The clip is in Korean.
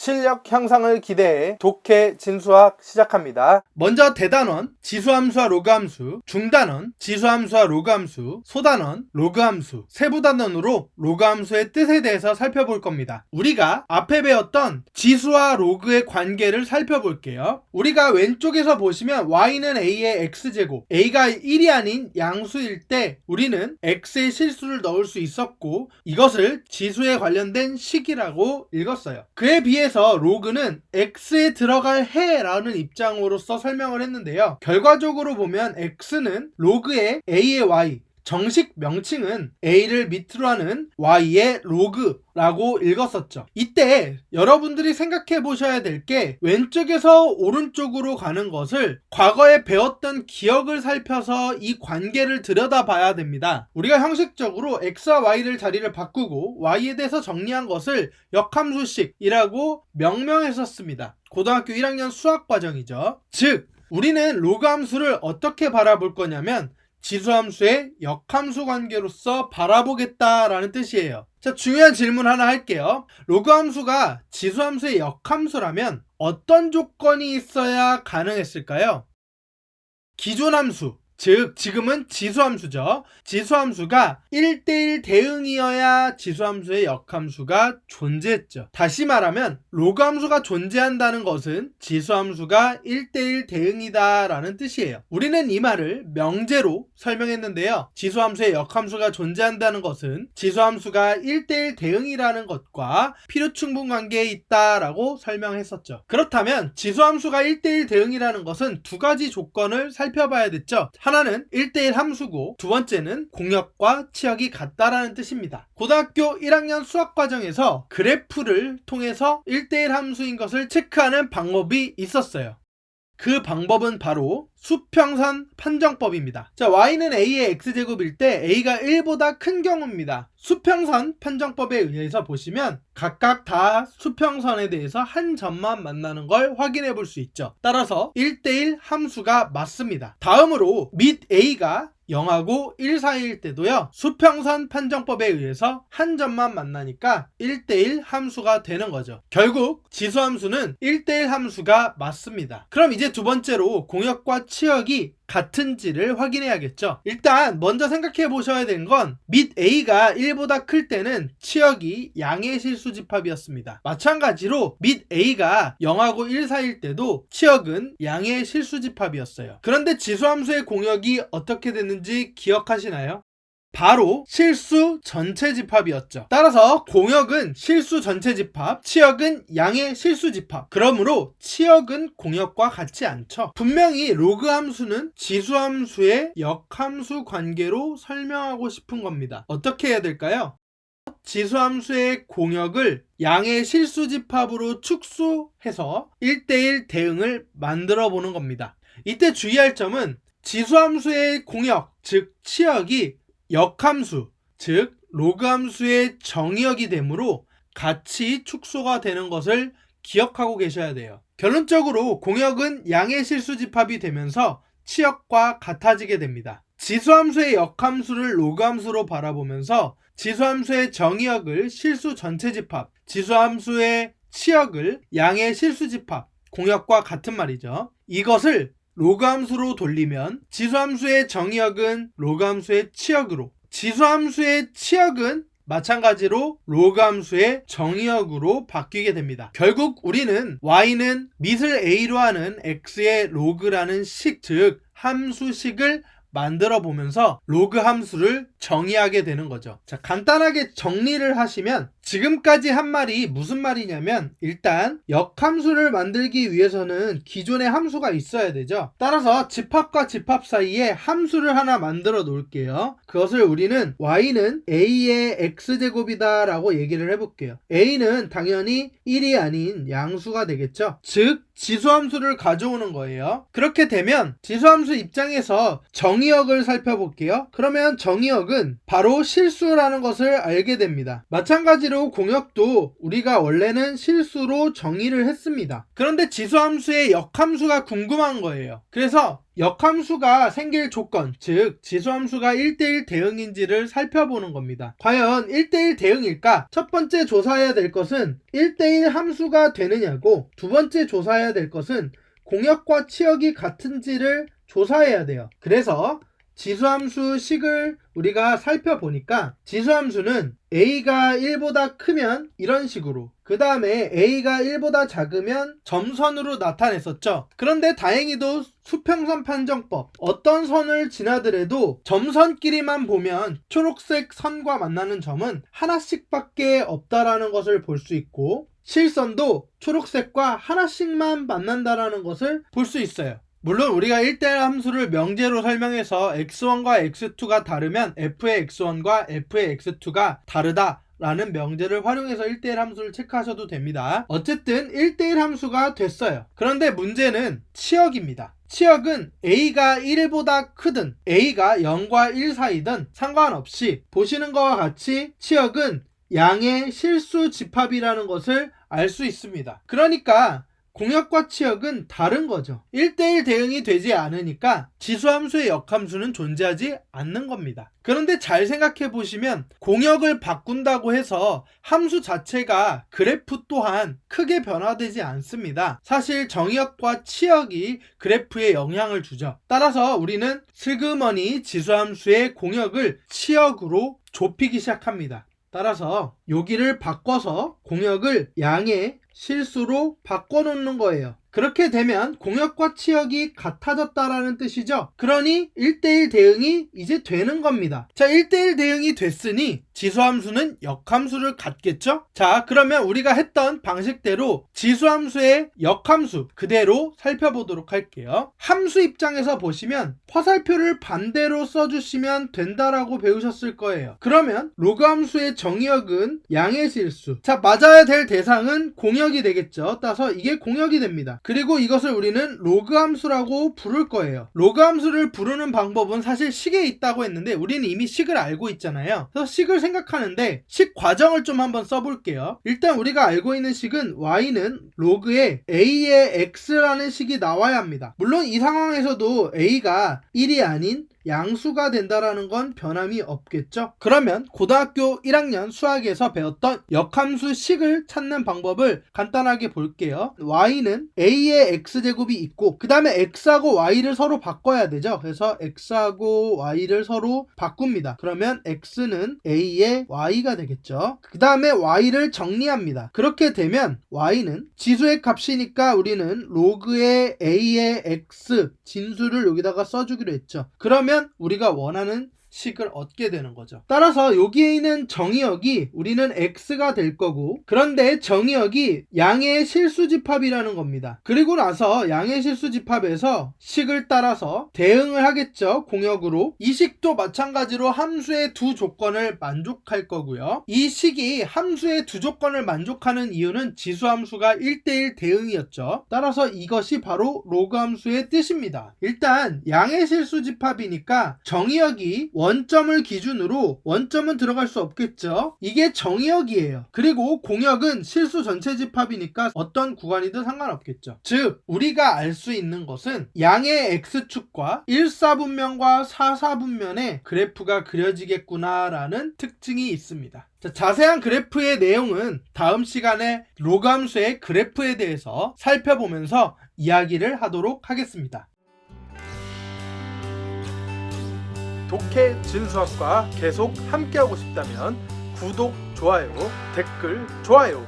실력 향상을 기대해 독해 진수학 시작합니다. 먼저 대단원, 지수함수와 로그함수, 중단원, 지수함수와 로그함수, 소단원, 로그함수, 세부단원으로 로그함수의 뜻에 대해서 살펴볼 겁니다. 우리가 앞에 배웠던 지수와 로그의 관계를 살펴볼게요. 우리가 왼쪽에서 보시면 y는 a의 x제곱, a가 1이 아닌 양수일 때 우리는 x의 실수를 넣을 수 있었고 이것을 지수에 관련된 식이라고 읽었어요. 그에 비해서 로그는 x에 들어갈 해라는 입장으로서 설명을 했는데요. 결과적으로 보면 x는 로그의 a의 y, 정식 명칭은 a를 밑으로 하는 y의 로그라고 읽었었죠. 이때 여러분들이 생각해 보셔야 될 게 왼쪽에서 오른쪽으로 가는 것을 과거에 배웠던 기억을 살펴서 이 관계를 들여다봐야 됩니다. 우리가 형식적으로 x와 y를 자리를 바꾸고 y에 대해서 정리한 것을 역함수식이라고 명명했었습니다. 고등학교 1학년 수학과정이죠. 즉 우리는 로그함수를 어떻게 바라볼 거냐면 지수함수의 역함수 관계로서 바라보겠다라는 뜻이에요. 자, 중요한 질문 하나 할게요. 로그함수가 지수함수의 역함수라면 어떤 조건이 있어야 가능했을까요? 기존함수, 즉 지금은 지수함수죠. 지수함수가 1대1 대응이어야 지수함수의 역함수가 존재했죠. 다시 말하면 로그함수가 존재한다는 것은 지수함수가 1대1 대응이다 라는 뜻이에요. 우리는 이 말을 명제로 설명했는데요. 지수함수의 역함수가 존재한다는 것은 지수함수가 1대1 대응이라는 것과 필요충분 관계에 있다라고 설명했었죠. 그렇다면 지수함수가 1대1 대응이라는 것은 두 가지 조건을 살펴봐야 됐죠. 하나는 1대1 함수고 두 번째는 공역과 치역이 같다라는 뜻입니다. 고등학교 1학년 수학과정에서 그래프를 통해서 1대1 함수인 것을 체크하는 방법이 있었어요. 그 방법은 바로 수평선 판정법입니다. 자, y는 a의 x제곱일 때 a가 1보다 큰 경우입니다. 수평선 판정법에 의해서 보시면 각각 다 수평선에 대해서 한 점만 만나는 걸 확인해 볼 수 있죠. 따라서 1대1 함수가 맞습니다. 다음으로 밑 a가 0하고 1 사이일 때도요. 수평선 판정법에 의해서 한 점만 만나니까 1대1 함수가 되는 거죠. 결국 지수함수는 1대1 함수가 맞습니다. 그럼 이제 두 번째로 공역과 치역이 같은지를 확인해야겠죠. 일단 먼저 생각해 보셔야 되는 건 밑 a가 1보다 클 때는 치역이 양의 실수집합이었습니다. 마찬가지로 밑 a가 0하고 1 사이일 때도 치역은 양의 실수집합이었어요. 그런데 지수함수의 공역이 어떻게 됐는지 기억하시나요? 바로 실수 전체 집합이었죠. 따라서 공역은 실수 전체 집합, 치역은 양의 실수 집합. 그러므로 치역은 공역과 같지 않죠. 분명히 로그 함수는 지수함수의 역함수 관계로 설명하고 싶은 겁니다. 어떻게 해야 될까요? 지수함수의 공역을 양의 실수 집합으로 축소해서 1대1 대응을 만들어 보는 겁니다. 이때 주의할 점은 지수함수의 공역, 즉 치역이 역함수, 즉 로그함수의 정의역이 되므로 같이 축소가 되는 것을 기억하고 계셔야 돼요. 결론적으로 공역은 양의 실수집합이 되면서 치역과 같아지게 됩니다. 지수함수의 역함수를 로그함수로 바라보면서 지수함수의 정의역을 실수 전체집합, 지수함수의 치역을 양의 실수집합, 공역과 같은 말이죠. 이것을 로그함수로 돌리면 지수함수의 정의역은 로그함수의 치역으로, 지수함수의 치역은 마찬가지로 로그함수의 정의역으로 바뀌게 됩니다. 결국 우리는 y는 밑을 a로 하는 x의 로그라는 식, 즉 함수식을 만들어 보면서 로그 함수를 정의하게 되는 거죠. 자, 간단하게 정리를 하시면 지금까지 한 말이 무슨 말이냐면 일단 역함수를 만들기 위해서는 기존의 함수가 있어야 되죠. 따라서 집합과 집합 사이에 함수를 하나 만들어 놓을게요. 그것을 우리는 y는 a의 x제곱이다 라고 얘기를 해볼게요. a는 당연히 1이 아닌 양수가 되겠죠. 즉 지수함수를 가져오는 거예요. 그렇게 되면 지수함수 입장에서 정의역을 살펴볼게요. 그러면 정의역은 치역은 바로 실수라는 것을 알게 됩니다. 마찬가지로 공역도 우리가 원래는 실수로 정의를 했습니다. 그런데 지수함수의 역함수가 궁금한 거예요. 그래서 역함수가 생길 조건, 즉 지수함수가 1:1 대응인지를 살펴보는 겁니다. 과연 1:1 대응일까? 첫 번째 조사해야 될 것은 1:1 함수가 되느냐고, 두 번째 조사해야 될 것은 공역과 치역이 같은지를 조사해야 돼요. 그래서 지수함수 식을 우리가 살펴보니까 지수함수는 a가 1보다 크면 이런 식으로, 그 다음에 a가 1보다 작으면 점선으로 나타냈었죠. 그런데 다행히도 수평선 판정법, 어떤 선을 지나더라도 점선끼리만 보면 초록색 선과 만나는 점은 하나씩밖에 없다라는 것을 볼 수 있고, 실선도 초록색과 하나씩만 만난다라는 것을 볼 수 있어요. 물론 우리가 1:1 함수를 명제로 설명해서 x1과 x2가 다르면 f의 x1과 f의 x2가 다르다 라는 명제를 활용해서 1:1 함수를 체크하셔도 됩니다. 어쨌든 1:1 함수가 됐어요. 그런데 문제는 치역입니다. 치역은 a가 1보다 크든 a가 0과 1 사이든 상관없이 보시는 것과 같이 치역은 양의 실수 집합이라는 것을 알 수 있습니다. 그러니까 공역과 치역은 다른 거죠. 1:1 대응이 되지 않으니까 지수함수의 역함수는 존재하지 않는 겁니다. 그런데 잘 생각해 보시면 공역을 바꾼다고 해서 함수 자체가 그래프 또한 크게 변화되지 않습니다. 사실 정의역과 치역이 그래프에 영향을 주죠. 따라서 우리는 슬그머니 지수함수의 공역을 치역으로 좁히기 시작합니다. 따라서 여기를 바꿔서 공역을 양의 실수로 바꿔놓는 거예요. 그렇게 되면 공역과 치역이 같아졌다라는 뜻이죠. 그러니 1:1 대응이 이제 되는 겁니다. 자, 1:1 대응이 됐으니 지수함수는 역함수를 갖겠죠? 자, 그러면 우리가 했던 방식대로 지수함수의 역함수 그대로 살펴보도록 할게요. 함수 입장에서 보시면 화살표를 반대로 써주시면 된다라고 배우셨을 거예요. 그러면 로그함수의 정의역은 양의 실수. 자, 맞아야 될 대상은 공역이 되겠죠. 따라서 이게 공역이 됩니다. 그리고 이것을 우리는 로그함수라고 부를 거예요. 로그함수를 부르는 방법은 사실 식에 있다고 했는데 우리는 이미 식을 알고 있잖아요. 그래서 식을 생각하는데 식 과정을 좀 한번 써볼게요. 일단 우리가 알고 있는 식은 y는 로그의 a의 x라는 식이 나와야 합니다. 물론 이 상황에서도 a가 1이 아닌 양수가 된다라는 건 변함이 없겠죠. 그러면 고등학교 1학년 수학에서 배웠던 역함수 식을 찾는 방법을 간단하게 볼게요. y는 a의 x제곱이 있고 그 다음에 x하고 y를 서로 바꿔야 되죠. 그래서 x하고 y를 서로 바꿉니다. 그러면 x는 a의 y가 되겠죠. 그 다음에 y를 정리합니다. 그렇게 되면 y는 지수의 값이니까 우리는 로그의 a의 x 진수를 여기다가 써주기로 했죠. 그러면 우리가 원하는 식을 얻게 되는 거죠. 따라서 여기에 있는 정의역이 우리는 x가 될 거고, 그런데 정의역이 양의 실수집합이라는 겁니다. 그리고 나서 양의 실수집합에서 식을 따라서 대응을 하겠죠. 공역으로. 이 식도 마찬가지로 함수의 두 조건을 만족할 거고요. 이 식이 함수의 두 조건을 만족하는 이유는 지수함수가 1:1 대응이었죠. 따라서 이것이 바로 로그함수의 뜻입니다. 일단 양의 실수집합이니까 정의역이 원점을 기준으로, 원점은 들어갈 수 없겠죠. 이게 정의역이에요. 그리고 공역은 실수 전체 집합이니까 어떤 구간이든 상관없겠죠. 즉 우리가 알 수 있는 것은 양의 x축과 1사분면과 4사분면의 그래프가 그려지겠구나 라는 특징이 있습니다. 자, 자세한 그래프의 내용은 다음 시간에 로그함수의 그래프에 대해서 살펴보면서 이야기를 하도록 하겠습니다. 독해 진수학과 계속 함께하고 싶다면 구독, 좋아요, 댓글, 좋아요